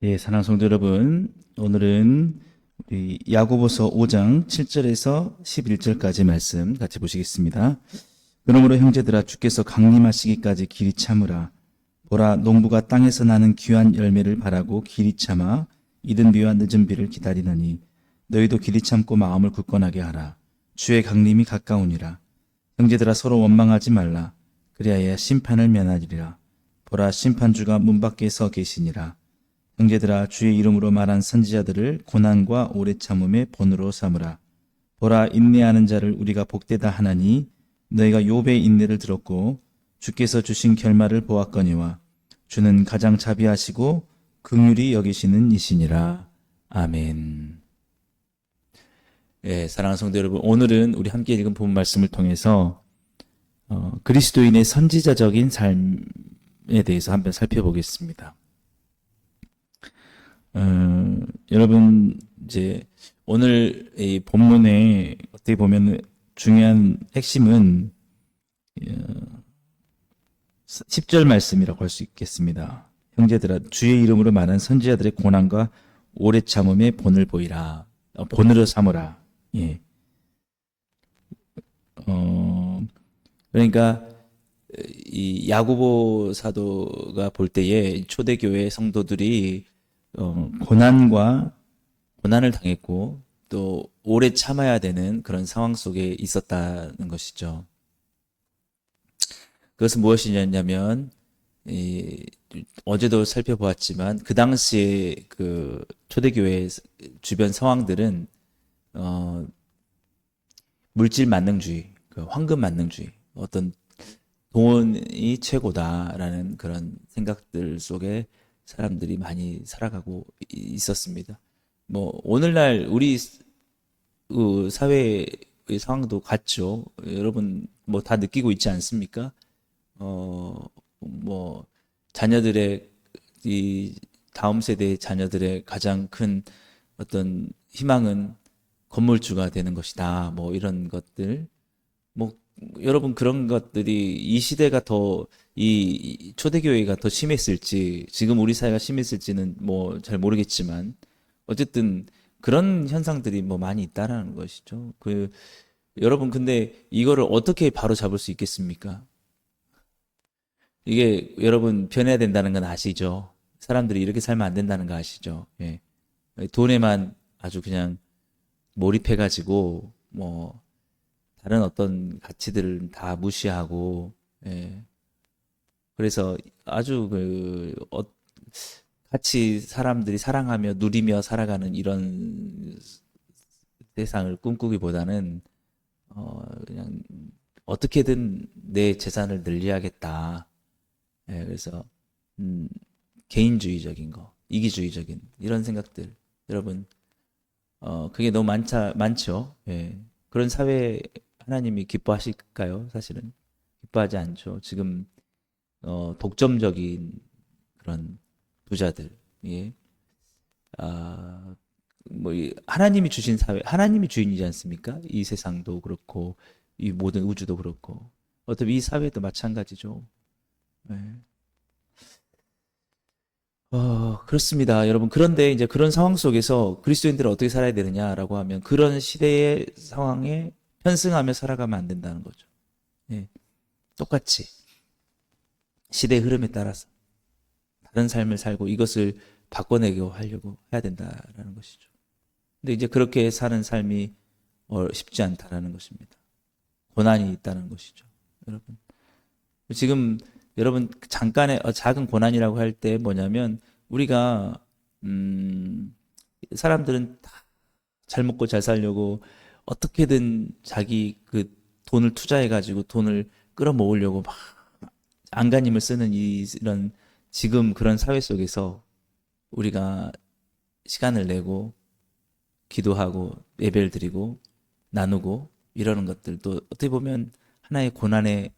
예, 사랑하는 성도 여러분, 오늘은 우리 야고보서 5장 7절에서 11절까지 말씀 같이 보시겠습니다. 그러므로 형제들아 주께서 강림하시기까지 길이 참으라. 보라, 농부가 땅에서 나는 귀한 열매를 바라고 길이 참아 이른 비와 늦은 비를 기다리느니 너희도 길이 참고 마음을 굳건하게 하라. 주의 강림이 가까우니라. 형제들아 서로 원망하지 말라. 그리하여 심판을 면하리라. 보라, 심판주가 문 밖에 서 계시니라. 형제들아 주의 이름으로 말한 선지자들을 고난과 오래 참음의 본으로 삼으라. 보라, 인내하는 자를 우리가 복되다 하나니 너희가 욥의 인내를 들었고 주께서 주신 결말을 보았거니와 주는 가장 자비하시고 긍휼히 여기시는 이시니라. 아멘. 예, 사랑하는 성도 여러분, 오늘은 우리 함께 읽은 본 말씀을 통해서 그리스도인의 선지자적인 삶에 대해서 한번 살펴보겠습니다. 여러분, 이제, 오늘 이 본문에 어떻게 보면 중요한 핵심은 10절 말씀이라고 할 수 있겠습니다. 형제들아, 주의 이름으로 말한 선지자들의 고난과 오래 참음의 본을 보이라. 본으로 삼으라. 예. 그러니까, 이 야고보 사도가 볼 때에 초대교회 성도들이 고난을 당했고 또 오래 참아야 되는 그런 상황 속에 있었다는 것이죠. 그것은 무엇이냐면 어제도 살펴보았지만 그 당시에 그 초대교회 주변 상황들은 물질 만능주의, 그 황금 만능주의, 어떤 돈이 최고다라는 그런 생각들 속에 사람들이 많이 살아가고 있었습니다. 뭐 오늘날 우리 사회의 상황도 같죠. 여러분 뭐 다 느끼고 있지 않습니까? 뭐 자녀들의 이 다음 세대 자녀들의 가장 큰 어떤 희망은 건물주가 되는 것이다. 뭐 이런 것들. 뭐 여러분 그런 것들이 이 시대가 더 이 초대교회가 더 심했을지 지금 우리 사회가 심했을지는 뭐 잘 모르겠지만 어쨌든 그런 현상들이 뭐 많이 있다라는 것이죠. 여러분 근데 이거를 어떻게 바로 잡을 수 있겠습니까? 이게 여러분 변해야 된다는 건 아시죠? 사람들이 이렇게 살면 안 된다는 거 아시죠? 예. 돈에만 아주 그냥 몰입해가지고 뭐 다른 어떤 가치들을 다 무시하고, 예. 그래서 아주 같이 사람들이 사랑하며 누리며 살아가는 이런 세상을 꿈꾸기보다는, 그냥 어떻게든 내 재산을 늘려야겠다. 예, 그래서, 음, 개인주의적인 거, 이기주의적인 이런 생각들. 여러분, 그게 너무 많죠. 예. 그런 사회 하나님이 기뻐하실까요? 사실은 기뻐하지 않죠. 지금 독점적인 그런 부자들, 예, 아, 하나님이 주신 사회, 하나님이 주인이지 않습니까? 이 세상도 그렇고 이 모든 우주도 그렇고 어차피 이 사회도 마찬가지죠. 예. 그렇습니다, 여러분. 그런데 이제 그런 상황 속에서 그리스도인들은 어떻게 살아야 되느냐라고 하면 그런 시대의 상황에 편승하며 살아가면 안 된다는 거죠. 예. 똑같이 시대의 흐름에 따라서 다른 삶을 살고 이것을 바꿔내고 하려고 해야 된다라는 것이죠. 근데 이제 그렇게 사는 삶이 쉽지 않다라는 것입니다. 고난이 있다는 것이죠. 여러분. 지금 여러분 잠깐의 작은 고난이라고 할 때 뭐냐면 우리가 사람들은 다 잘 먹고 잘 살려고 어떻게든 자기 그 돈을 투자해 가지고 돈을 끌어모으려고 막 안간힘을 쓰는 이런 지금 그런 사회 속에서 우리가 시간을 내고 기도하고 예배를 드리고 나누고 이러는 것들도 어떻게 보면 하나의 고난의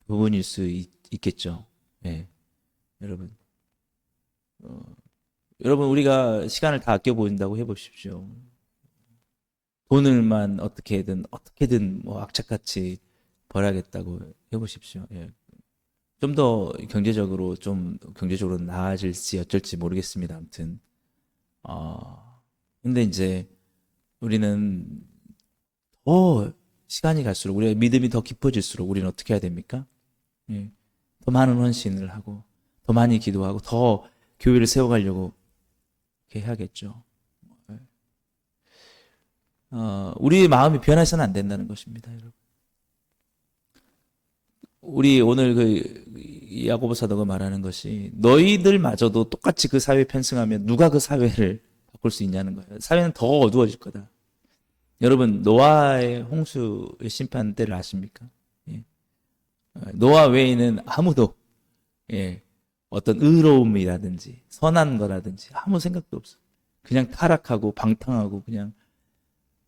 부분일 수 있겠죠. 예, 여러분. 여러분 우리가 시간을 다 아껴 보인다고 해보십시오. 돈을만 어떻게든 뭐 악착같이 벌어야겠다고 해보십시오. 예. 좀 더 경제적으로 나아질지 어쩔지 모르겠습니다. 아무튼 근데 이제 우리는 더 시간이 갈수록 우리의 믿음이 더 깊어질수록 우리는 어떻게 해야 됩니까? 예, 더 많은 헌신을 하고 더 많이 기도하고 더 교회를 세워가려고 이렇게 해야겠죠. 우리의 마음이 변해서는 안 된다는 것입니다, 여러분. 우리 오늘 그 야고보 사도가 말하는 것이 너희들마저도 똑같이 그 사회에 편승하면 누가 그 사회를 바꿀 수 있냐는 거예요. 사회는 더 어두워질 거다. 여러분 노아의 홍수의 심판 때를 아십니까? 예. 노아 외에는 아무도 어떤 의로움이라든지 선한 거라든지 아무 생각도 없어. 그냥 타락하고 방탕하고 그냥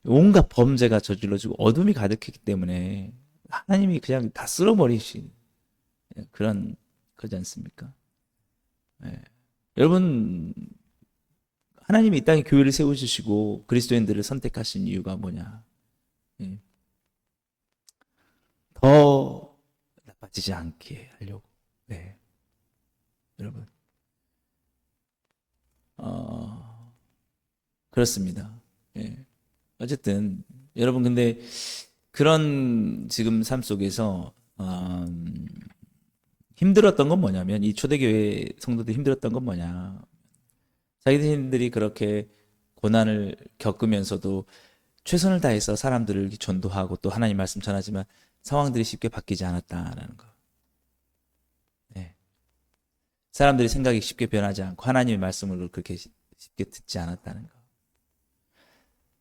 온갖 범죄가 저질러지고 어둠이 가득했기 때문에 하나님이 그냥 다 쓸어버리신 그런 거지 않습니까? 여러분 하나님이 이 땅에 교회를 세우시고 그리스도인들을 선택하신 이유가 뭐냐? 더 나빠지지 않게 하려고. 네. 여러분. 그렇습니다. 어쨌든 여러분 근데 그런 지금 삶 속에서 힘들었던 건 뭐냐면 이 초대교회 성도들이 힘들었던 건 뭐냐? 자기들이 그렇게 고난을 겪으면서도 최선을 다해서 사람들을 전도하고 또 하나님 말씀 전하지만 상황들이 쉽게 바뀌지 않았다라는 거. 네. 사람들이 생각이 쉽게 변하지 않고 하나님의 말씀을 그렇게 쉽게 듣지 않았다는 거.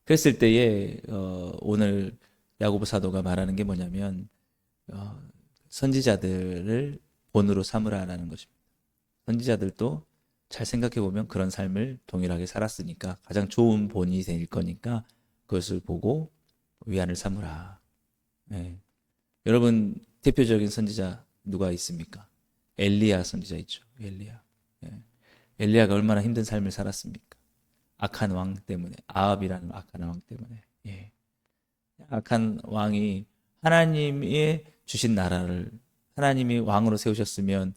그랬을 때에 오늘 야고보 사도가 말하는 게 뭐냐면 선지자들을 본으로 삼으라라는 것입니다. 선지자들도 잘 생각해 보면 그런 삶을 동일하게 살았으니까 가장 좋은 본이 될 거니까 그것을 보고 위안을 삼으라. 네. 여러분 대표적인 선지자 누가 있습니까? 엘리야 선지자 있죠. 엘리야. 네. 엘리야가 얼마나 힘든 삶을 살았습니까? 악한 왕 때문에, 아합이라는 악한 왕 때문에. 악한 왕이 하나님의 주신 나라를 하나님이 왕으로 세우셨으면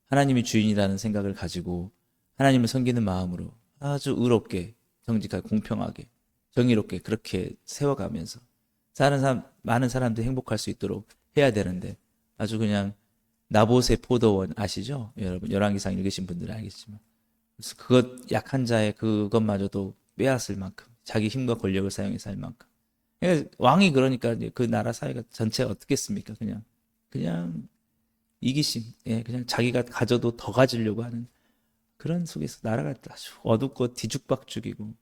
하나님이 주인이라는 생각을 가지고 하나님을 섬기는 마음으로 아주 의롭게, 정직하게, 공평하게, 정의롭게 그렇게 세워가면서 많은 사람들이 행복할 수 있도록 해야 되는데 아주 그냥 나봇의 포도원 아시죠? 여러분 열왕기상 읽으신 분들은 알겠지만 그래서 그것 약한 자의 그것마저도 빼앗을 만큼 자기 힘과 권력을 사용해서 할 만큼 왕이 그러니까 그 나라 사회가 전체가 어떻겠습니까? 그냥 이기심, 그냥 자기가 가져도 더 가지려고 하는 그런 속에서 나라가 아주 어둡고 뒤죽박죽이고.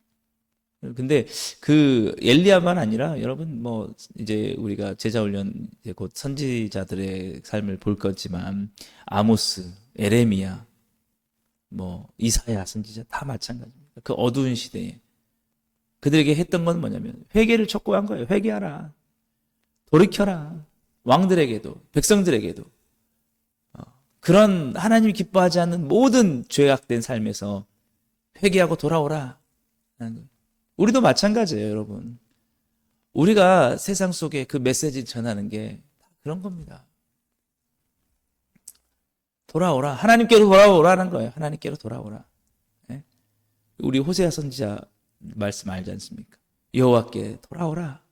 근데 그 엘리야만 아니라 여러분 뭐 이제 우리가 제자훈련 이제 곧 선지자들의 삶을 볼 거지만 아모스, 에레미야, 뭐 이사야 선지자 다 마찬가지입니다. 그 어두운 시대에 그들에게 했던 건 뭐냐면 회개를 촉구한 거예요. 회개하라. 돌이켜라. 왕들에게도 백성들에게도 그런 하나님이 기뻐하지 않는 모든 죄악된 삶에서 회개하고 돌아오라. 우리도 마찬가지예요, 여러분. 우리가 세상 속에 그 메시지 전하는 게 그런 겁니다. 돌아오라. 하나님께로 돌아오라는 거예요. 하나님께로 돌아오라. 우리 호세아 선지자 말씀 알지 않습니까? 여호와께 돌아오라.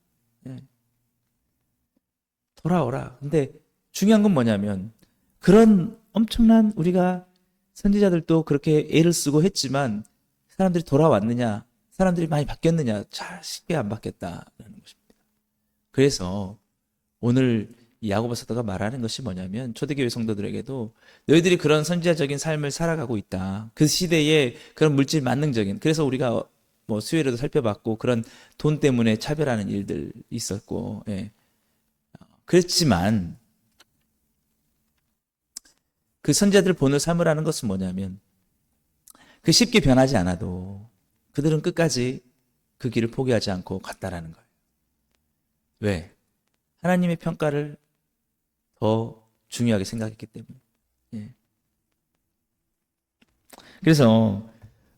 돌아오라. 근데 중요한 건 뭐냐면 그런 엄청난 우리가 선지자들도 그렇게 애를 쓰고 했지만 사람들이 돌아왔느냐? 사람들이 많이 바뀌었느냐? 잘 쉽게 안 바뀌었다라는 것입니다. 그래서 오늘 야고보 사도가 말하는 것이 뭐냐면 초대교회 성도들에게도 너희들이 그런 선지자적인 삶을 살아가고 있다. 그 시대에 그런 물질 만능적인 그래서 우리가 뭐 수요일에도 살펴봤고 그런 돈 때문에 차별하는 일들 있었고 그렇지만 그 선지자들 본을 삼으라는 것은 뭐냐면 그 쉽게 변하지 않아도 그들은 끝까지 그 길을 포기하지 않고 갔다라는 거예요. 왜? 하나님의 평가를 더 중요하게 생각했기 때문에. 그래서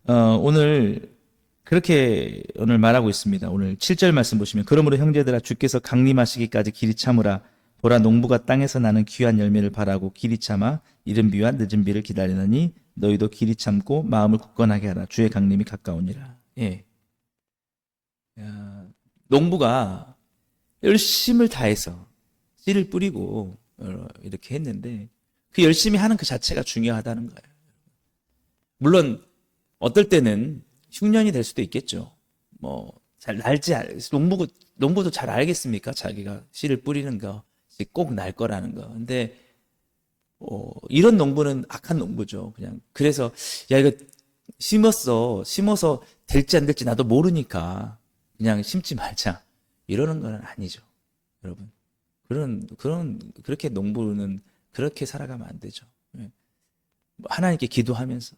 오늘 그렇게 오늘 말하고 있습니다. 오늘 7절 말씀 보시면 그러므로 형제들아 주께서 강림하시기까지 길이 참으라 보라 농부가 땅에서 나는 귀한 열매를 바라고 길이 참아 이른 비와 늦은 비를 기다리느니 너희도 길이 참고 마음을 굳건하게 하라. 주의 강림이 가까우니라. 예. 야, 농부가 열심을 다해서 씨를 뿌리고 이렇게 했는데 그 열심히 하는 그 자체가 중요하다는 거예요. 물론 어떨 때는 흉년이 될 수도 있겠죠. 뭐 잘 날지 농부도 잘 알겠습니까? 자기가 씨를 뿌리는 거 꼭 날 거라는 거. 근데 이런 농부는 악한 농부죠. 그냥 그래서 야 이거 심어서 될지 안 될지 나도 모르니까 그냥 심지 말자 이러는 건 아니죠, 여러분. 그렇게 농부는 그렇게 살아가면 안 되죠. 하나님께 기도하면서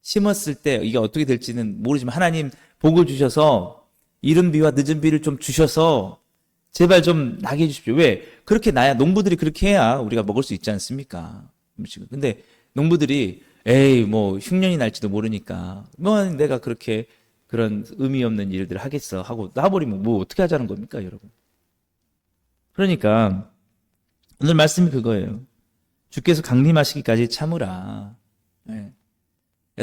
심었을 때 이게 어떻게 될지는 모르지만 하나님 복을 주셔서 이른 비와 늦은 비를 좀 주셔서 제발 좀 나게 해주십시오. 왜? 그렇게 나야 농부들이 그렇게 해야 우리가 먹을 수 있지 않습니까? 근데 농부들이 에이 뭐 흉년이 날지도 모르니까 뭐 내가 그렇게 그런 의미 없는 일들을 하겠어 하고 놔버리면 뭐 어떻게 하자는 겁니까, 여러분? 그러니까 오늘 말씀이 그거예요. 주께서 강림하시기까지 참으라. 예.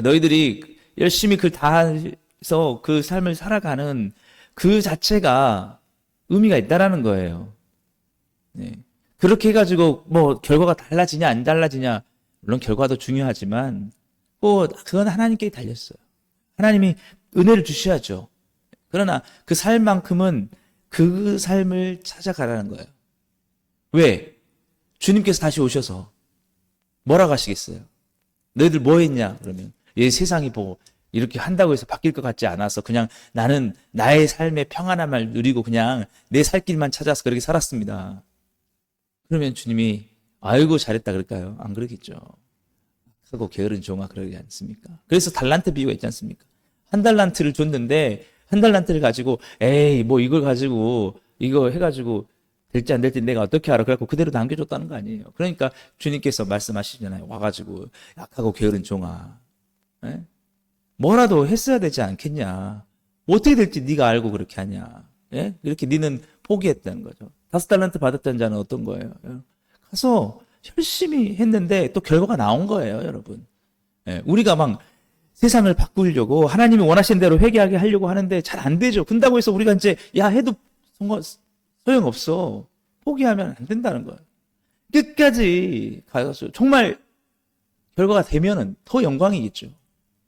너희들이 열심히 그 다해서 그 삶을 살아가는 그 자체가 의미가 있다라는 거예요. 네. 그렇게 해가지고 뭐 결과가 달라지냐 안 달라지냐 물론 결과도 중요하지만 뭐 그건 하나님께 달렸어요. 하나님이 은혜를 주셔야죠. 그러나 그 삶만큼은 그 삶을 찾아가라는 거예요. 왜? 주님께서 다시 오셔서 뭐라고 하시겠어요? 너희들 뭐 했냐? 그러면 이 세상이 뭐 이렇게 한다고 해서 바뀔 것 같지 않아서 그냥 나는 나의 삶의 평안함을 누리고 그냥 내 살 길만 찾아서 그렇게 살았습니다. 그러면 주님이 아이고 잘했다 그럴까요? 안 그러겠죠. 하고 게으른 종아 그러지 않습니까? 그래서 달란트 비유가 있지 않습니까? 한 달란트를 줬는데 한 달란트를 가지고 에이 뭐 이걸 가지고 이거 해가지고 될지 안 될지 내가 어떻게 알아? 그래갖고 그대로 남겨줬다는 거 아니에요. 그러니까 주님께서 말씀하시잖아요. 와가지고 약하고 게으른 종아, 에? 뭐라도 했어야 되지 않겠냐? 어떻게 될지 네가 알고 그렇게 하냐? 예? 이렇게 네는 포기했다는 거죠. 5달란트 받았던 자는 어떤 거예요? 가서 열심히 했는데 또 결과가 나온 거예요, 여러분. 예, 우리가 막 세상을 바꾸려고 하나님이 원하시는 대로 회개하게 하려고 하는데 잘 안 되죠. 근다고 해서 우리가 이제 야 해도 소용없어. 포기하면 안 된다는 거예요. 끝까지 가서 정말 결과가 되면은 더 영광이겠죠.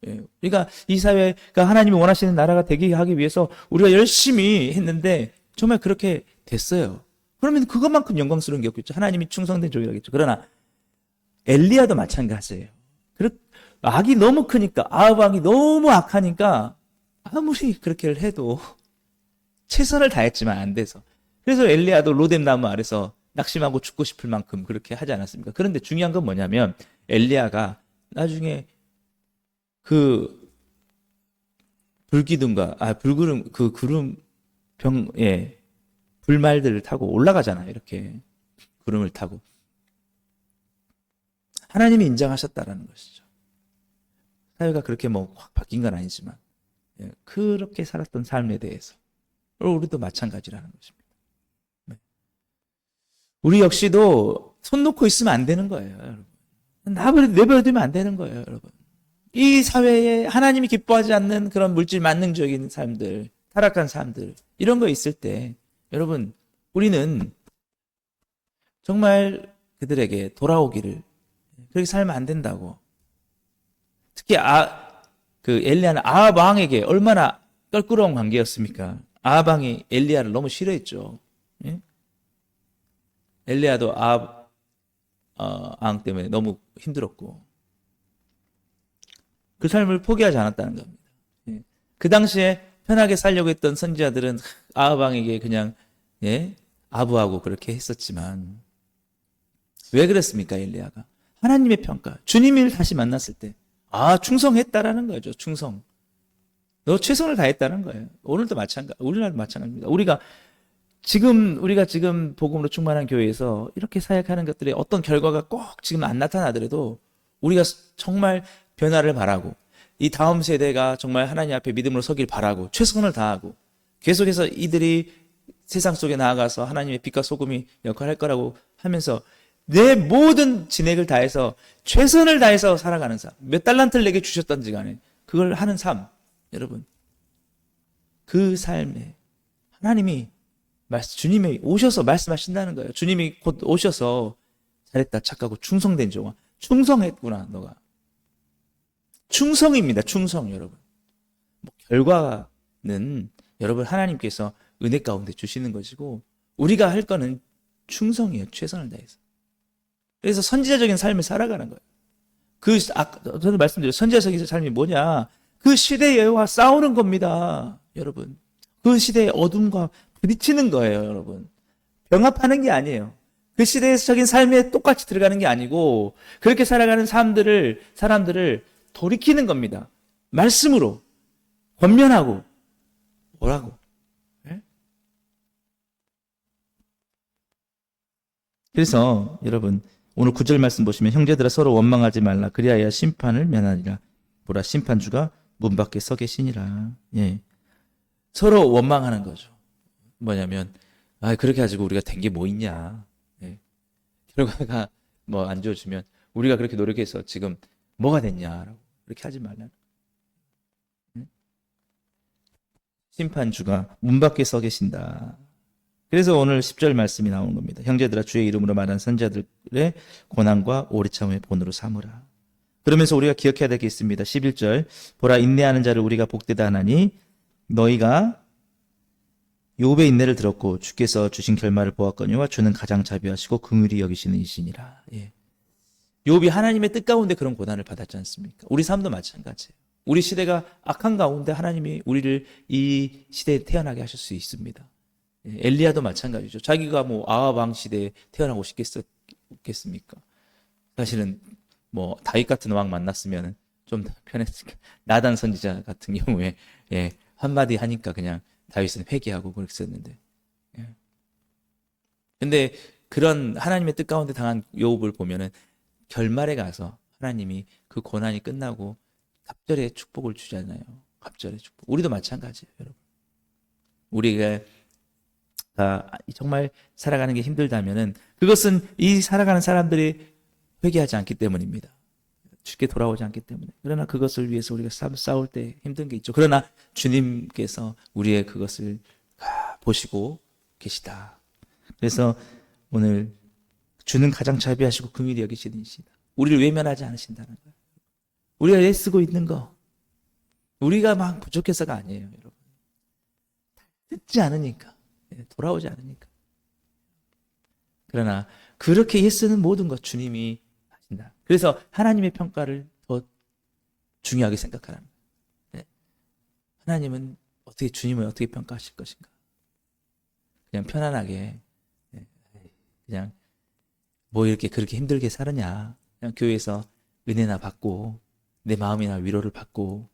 예, 그러니까 이 사회가 하나님이 원하시는 나라가 되게 하기 위해서 우리가 열심히 했는데 정말 그렇게 됐어요. 그러면 그것만큼 영광스러운 게 없겠죠. 하나님이 충성된 종이라겠죠. 그러나 엘리야도 마찬가지예요. 악이 너무 크니까 아합 왕이 너무 악하니까 아무리 그렇게 해도 최선을 다했지만 안 돼서 그래서 엘리야도 로뎀 나무 아래서 낙심하고 죽고 싶을 만큼 그렇게 하지 않았습니까? 그런데 중요한 건 뭐냐면 엘리야가 나중에 그 불구름 그 구름 불말들을 타고 올라가잖아요. 이렇게 구름을 타고 하나님이 인정하셨다라는 것이죠. 사회가 그렇게 뭐 확 바뀐 건 아니지만 그렇게 살았던 삶에 대해서 우리도 마찬가지라는 것입니다. 우리 역시도 손 놓고 있으면 안 되는 거예요, 여러분. 내버려두면 안 되는 거예요, 여러분. 이 사회에 하나님이 기뻐하지 않는 그런 물질 만능적인 삶들, 타락한 삶들, 이런 거 있을 때, 여러분, 우리는 정말 그들에게 돌아오기를, 그렇게 살면 안 된다고. 특히 엘리야는 아합 왕에게 얼마나 껄끄러운 관계였습니까? 아합 왕이 엘리야를 너무 싫어했죠. 예? 엘리야도 아합 왕 때문에 너무 힘들었고 그 삶을 포기하지 않았다는 겁니다. 예. 그 당시에 편하게 살려고 했던 선지자들은 아합 왕에게 그냥 아부하고 그렇게 했었지만 왜 그랬습니까? 엘리야가 하나님의 평가, 주님을 다시 만났을 때 충성했다라는 거죠. 충성. 너 최선을 다했다는 거예요. 오늘도 우리나라도 마찬가지입니다. 우리가 지금 복음으로 충만한 교회에서 이렇게 사역하는 것들의 어떤 결과가 꼭 지금 안 나타나더라도 우리가 정말 변화를 바라고 이 다음 세대가 정말 하나님 앞에 믿음으로 서길 바라고 최선을 다하고 계속해서 이들이 세상 속에 나아가서 하나님의 빛과 소금이 역할을 할 거라고 하면서 내 모든 진액을 다해서 최선을 다해서 살아가는 삶. 몇 달란트를 내게 주셨던지 간에 그걸 하는 삶. 여러분, 그 삶에 하나님이 주님이 오셔서 말씀하신다는 거예요. 주님이 곧 오셔서 잘했다 착하고 충성된 종아, 충성했구나 너가. 충성입니다. 충성. 여러분, 결과는 여러분 하나님께서 은혜 가운데 주시는 것이고 우리가 할 거는 충성이에요. 최선을 다해서. 그래서 선지자적인 삶을 살아가는 거예요. 저도 말씀드려요. 선지자적인 삶이 뭐냐? 그 시대와 싸우는 겁니다. 여러분, 그 시대의 어둠과 부딪히는 거예요. 여러분, 병합하는 게 아니에요. 그 시대적인 삶에 똑같이 들어가는 게 아니고 그렇게 살아가는 사람들을 돌이키는 겁니다. 말씀으로 권면하고 뭐라고? 네? 그래서 여러분, 오늘 9절 말씀 보시면 형제들아 서로 원망하지 말라. 그리하여 심판을 면하리라. 보라, 심판주가 문 밖에 서 계시니라. 예. 서로 원망하는 거죠. 뭐냐면, 그렇게 가지고 우리가 된 게 뭐 있냐. 예. 결과가 뭐 안 좋아지면 우리가 그렇게 노력해서 지금 뭐가 됐냐라고 그렇게 하지 말라. 예? 심판주가 문 밖에 서 계신다. 그래서 오늘 10절 말씀이 나오는 겁니다. 형제들아 주의 이름으로 말한 선자들의 고난과 오래 참음의 본으로 삼으라. 그러면서 우리가 기억해야 될 게 있습니다. 11절 보라, 인내하는 자를 우리가 복되다 하나니 너희가 욥의 인내를 들었고 주께서 주신 결말을 보았거니와 주는 가장 자비하시고 긍휼히 여기시는 이시니라. 예. 욥이 하나님의 뜻 가운데 그런 고난을 받았지 않습니까? 우리 삶도 마찬가지예요. 우리 시대가 악한 가운데 하나님이 우리를 이 시대에 태어나게 하실 수 있습니다. 엘리야도 마찬가지죠. 자기가 뭐 아합 왕 시대에 태어나고 싶겠습니까? 사실은 뭐 다윗 같은 왕 만났으면 좀 편했을까. 나단 선지자 같은 경우에 한마디 하니까 그냥 다윗은 회개하고 그랬었는데. 근데 그런 하나님의 뜻 가운데 당한 욥을 보면은 결말에 가서 하나님이 그 고난이 끝나고 갑절의 축복을 주잖아요. 갑절의 축복. 우리도 마찬가지예요, 여러분. 우리가 정말 살아가는 게 힘들다면은 그것은 이 살아가는 사람들이 회개하지 않기 때문입니다. 쉽게 돌아오지 않기 때문에. 그러나 그것을 위해서 우리가 싸울 때 힘든 게 있죠. 그러나 주님께서 우리의 그것을 보시고 계시다. 그래서 오늘 주는 가장 자비하시고 긍휼히 여기시는 이시다. 우리를 외면하지 않으신다는 거예요. 우리가 애쓰고 있는 거 우리가 막 부족해서가 아니에요, 여러분. 듣지 않으니까. 돌아오지 않으니까. 그러나 그렇게 애쓰는 모든 것 주님이 하신다. 그래서 하나님의 평가를 더 중요하게 생각하라는 거예요. 하나님은 주님을 어떻게 평가하실 것인가? 그냥 편안하게 그냥 뭐 이렇게 그렇게 힘들게 살았냐? 그냥 교회에서 은혜나 받고 내 마음이나 위로를 받고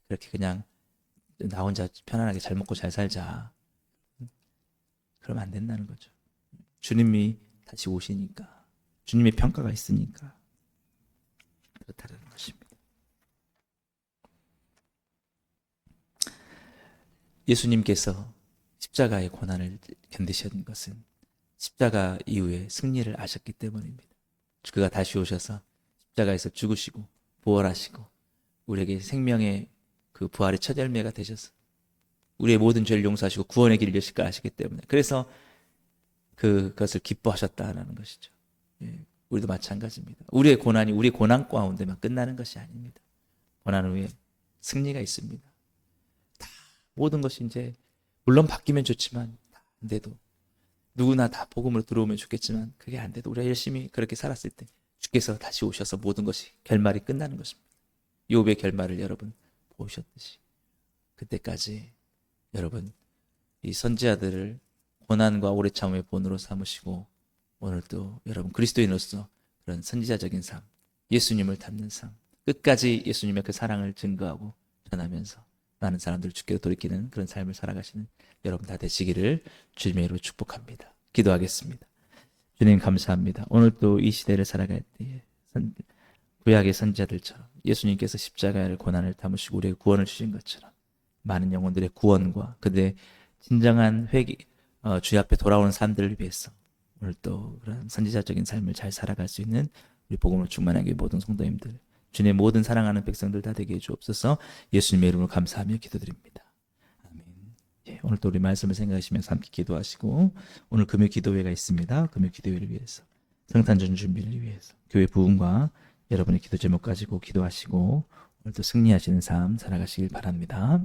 그렇게 그냥 나 혼자 편안하게 잘 먹고 잘 살자. 그러면 안 된다는 거죠. 주님이 다시 오시니까. 주님의 평가가 있으니까. 그렇다는 것입니다. 예수님께서 십자가의 고난을 견디신 것은 십자가 이후에 승리를 아셨기 때문입니다. 그가 다시 오셔서 십자가에서 죽으시고 부활하시고 우리에게 생명의 그 부활의 첫 열매가 되셔서 우리의 모든 죄를 용서하시고 구원의 길을 여실까 하시기 때문에 그래서 그것을 기뻐하셨다라는 것이죠. 우리도 마찬가지입니다. 우리의 고난이 우리 고난 가운데만 끝나는 것이 아닙니다. 고난 후에 승리가 있습니다. 다 모든 것이 이제 물론 바뀌면 좋지만 안 돼도 누구나 다 복음으로 들어오면 좋겠지만 그게 안 돼도 우리가 열심히 그렇게 살았을 때 주께서 다시 오셔서 모든 것이 결말이 끝나는 것입니다. 욥의 결말을 여러분 보셨듯이 그때까지 여러분 이 선지자들을 고난과 오래 참음의 본으로 삼으시고 오늘도 여러분 그리스도인으로서 그런 선지자적인 삶, 예수님을 닮는 삶, 끝까지 예수님의 그 사랑을 증거하고 전하면서 많은 사람들을 주께로 돌이키는 그런 삶을 살아가시는 여러분 다 되시기를 주님의 이름으로 축복합니다. 기도하겠습니다. 주님 감사합니다. 오늘 또 이 시대를 살아갈 때에 구약의 선지자들처럼 예수님께서 십자가의 고난을 담으시고 우리에게 구원을 주신 것처럼 많은 영혼들의 구원과 그들의 진정한 회개, 주의 앞에 돌아오는 사람들을 위해서 오늘 또 그런 선지자적인 삶을 잘 살아갈 수 있는 우리 복음으로 충만하게 모든 성도님들, 주님의 모든 사랑하는 백성들 다 되게 해 주옵소서. 예수님의 이름으로 감사하며 기도드립니다. 아멘. 예, 오늘 또 우리 말씀을 생각하시면서 함께 기도하시고, 오늘 금요 기도회가 있습니다. 금요 기도회를 위해서, 성탄절 준비를 위해서, 교회 부흥과 여러분의 기도 제목 가지고 기도하시고 오늘 또 승리하시는 삶 살아가시길 바랍니다.